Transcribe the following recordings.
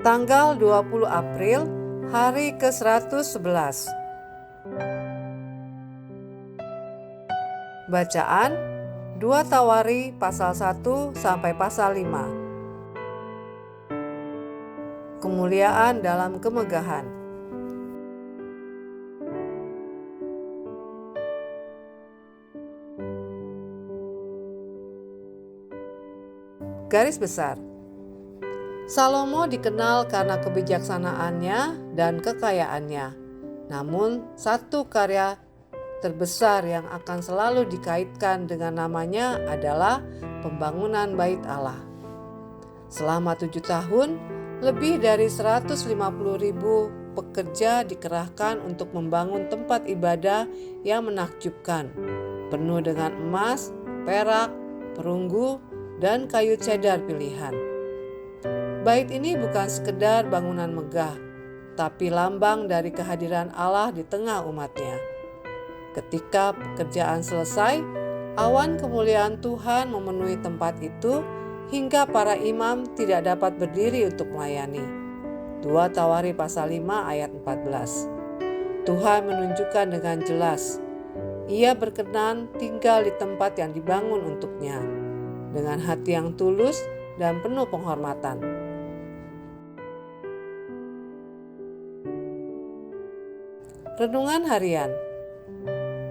Tanggal 20 April, hari ke-111. Bacaan 2 Tawari pasal 1 sampai pasal 5. Kemuliaan dalam kemegahan. Garis besar. Salomo dikenal karena kebijaksanaannya dan kekayaannya. Namun, satu karya terbesar yang akan selalu dikaitkan dengan namanya adalah pembangunan Bait Allah. Selama 7 tahun, lebih dari 150.000 pekerja dikerahkan untuk membangun tempat ibadah yang menakjubkan, penuh dengan emas, perak, perunggu, dan kayu cedar pilihan. Bait ini bukan sekedar bangunan megah, tapi lambang dari kehadiran Allah di tengah umatnya. Ketika pekerjaan selesai, awan kemuliaan Tuhan memenuhi tempat itu hingga para imam tidak dapat berdiri untuk melayani. 2 Tawari pasal 5 ayat 14. Tuhan menunjukkan dengan jelas, Ia berkenan tinggal di tempat yang dibangun untuknya, dengan hati yang tulus dan penuh penghormatan. Renungan harian.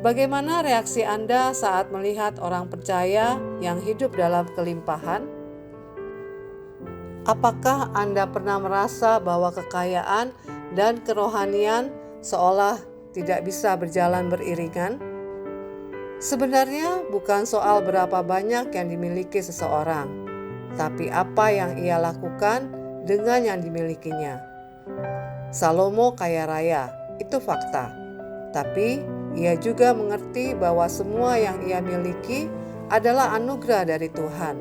Bagaimana reaksi Anda saat melihat orang percaya yang hidup dalam kelimpahan? Apakah Anda pernah merasa bahwa kekayaan dan kerohanian seolah tidak bisa berjalan beriringan? Sebenarnya bukan soal berapa banyak yang dimiliki seseorang, tapi apa yang ia lakukan dengan yang dimilikinya. Salomo kaya raya, itu fakta. Tapi ia juga mengerti bahwa semua yang ia miliki adalah anugerah dari Tuhan.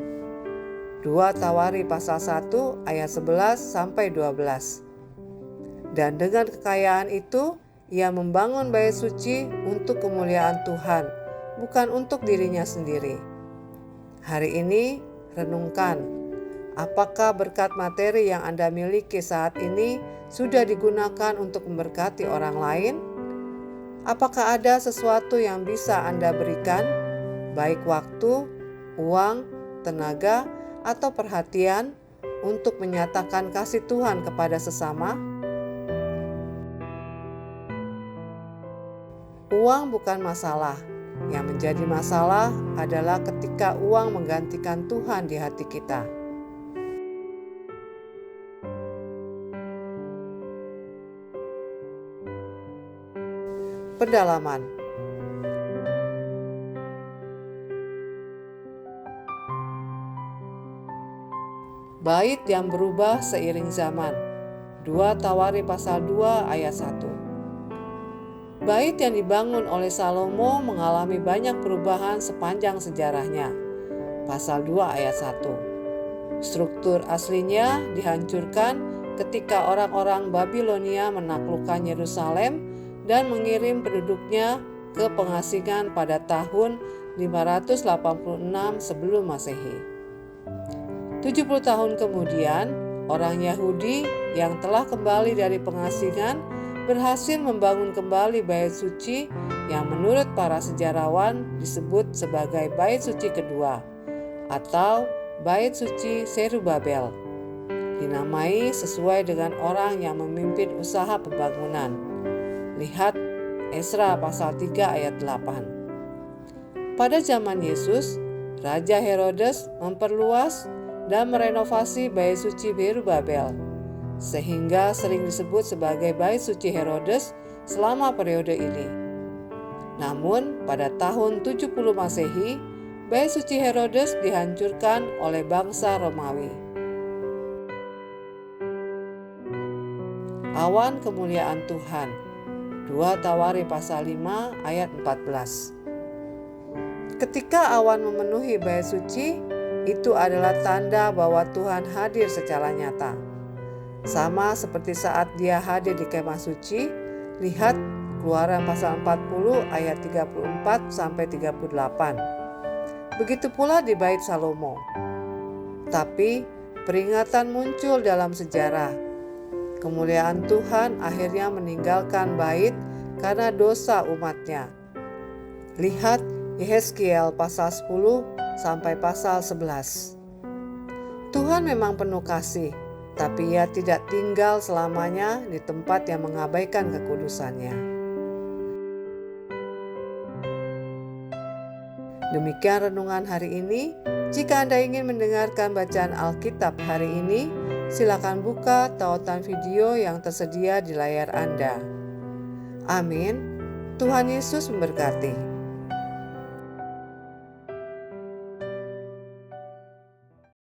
2 Tawari pasal 1 ayat 11 sampai 12. Dan dengan kekayaan itu, ia membangun bait suci untuk kemuliaan Tuhan, bukan untuk dirinya sendiri. Hari ini, renungkan, apakah berkat materi yang Anda miliki saat ini sudah digunakan untuk memberkati orang lain? Apakah ada sesuatu yang bisa Anda berikan, baik waktu, uang, tenaga, atau perhatian untuk menyatakan kasih Tuhan kepada sesama? Uang bukan masalah. Yang menjadi masalah adalah ketika uang menggantikan Tuhan di hati kita. Pendalaman. Bait yang berubah seiring zaman. 2 Tawari pasal 2 ayat 1. Bait yang dibangun oleh Salomo mengalami banyak perubahan sepanjang sejarahnya. Pasal 2 ayat 1. Struktur aslinya dihancurkan ketika orang-orang Babilonia menaklukkan Yerusalem dan mengirim penduduknya ke pengasingan pada tahun 586 sebelum Masehi. 70 tahun kemudian, orang Yahudi yang telah kembali dari pengasingan berhasil membangun kembali bait suci yang menurut para sejarawan disebut sebagai bait suci kedua atau bait suci Zerubabel. Dinamai sesuai dengan orang yang memimpin usaha pembangunan. Lihat Esra pasal 3 ayat 8. Pada zaman Yesus, Raja Herodes memperluas dan merenovasi bait suci Zerubabel, sehingga sering disebut sebagai bait suci Herodes selama periode ini. Namun pada tahun 70 Masehi, bait suci Herodes dihancurkan oleh bangsa Romawi. Awan kemuliaan Tuhan. 2 Tawari pasal 5 ayat 14. Ketika awan memenuhi bait suci, itu adalah tanda bahwa Tuhan hadir secara nyata. Sama seperti saat Dia hadir di kemah suci, lihat Keluaran pasal 40 ayat 34 sampai 38. Begitu pula di bait Salomo. Tapi peringatan muncul dalam sejarah kemuliaan Tuhan akhirnya meninggalkan bait karena dosa umatnya. Lihat Yehezkiel pasal 10 sampai pasal 11. Tuhan memang penuh kasih, tapi Ia tidak tinggal selamanya di tempat yang mengabaikan kekudusannya. Demikian renungan hari ini. Jika Anda ingin mendengarkan bacaan Alkitab hari ini, silakan buka tautan video yang tersedia di layar Anda. Amin. Tuhan Yesus memberkati.